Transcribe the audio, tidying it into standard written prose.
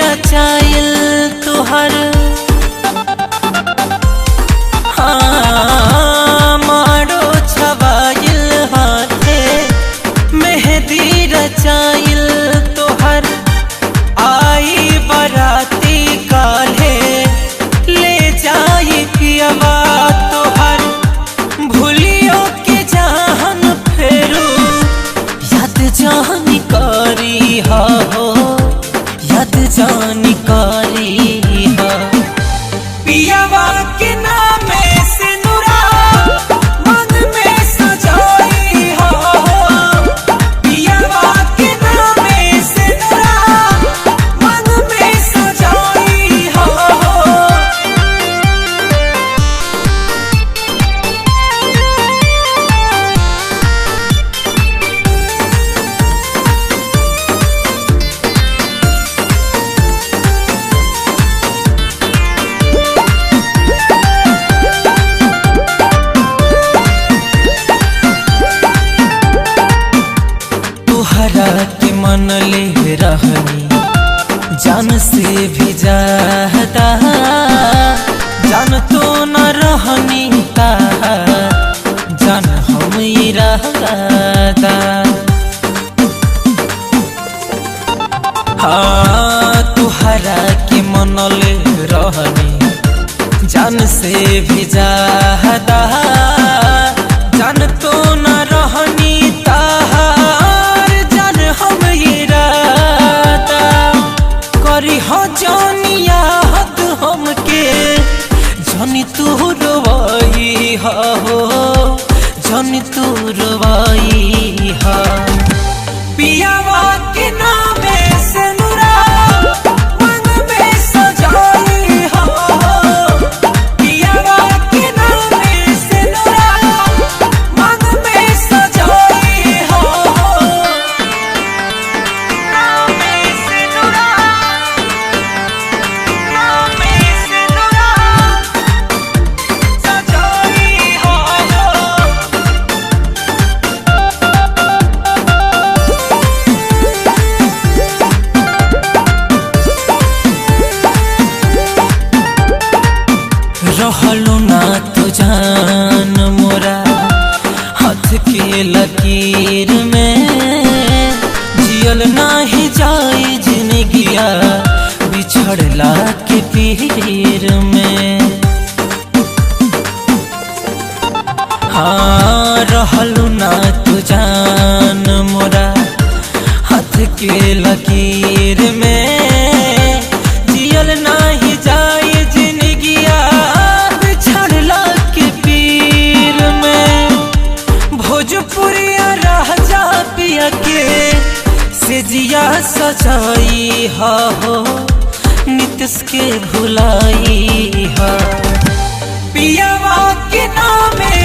रचाइल तुहर मारो छवाइल हाथे मेहंदी रचाइल तुहर आई बराती काले ले जाई पियवा तुहर भूलियो के जान फेरू याद जानी करी हो याद जानी करी हो पियवा के नामे से नुरा मन में सजाई हो पियवा के नामे से नुरा मन में सजाई हो। तुहरा के मन ले रहनी जान से भी ज्यादा जान तो न रहनी का जान हम इरादा हाँ तुहरा के मन ले रहनी जान से भी ज्यादा जान तो न रहनी ताहार जान हम इरादा करी हो जानिया हद हमके जानी तू रवाई हो जानी तू रवाई हो पियवा के नामे से नुरा मन में सजाई हो पियवा के नामे से नुरा मन में सजाई हो नामे से नुरा नामे से नुरा सजाई हो। रहलू ना तो जान मोरा हाथ के लकीर में जियल नाही जाई जिंदगिया बिछड़ला के पीर में हाँ रहलू ना तो जान मोरा हाथ के लकीर में जियल नाही जाई जिंदगिया बिछड़ला के पीर में भोजपुरिया राजा पिया के से जिया सजाई हो नितिश के भुलाई हो पियवा के नामे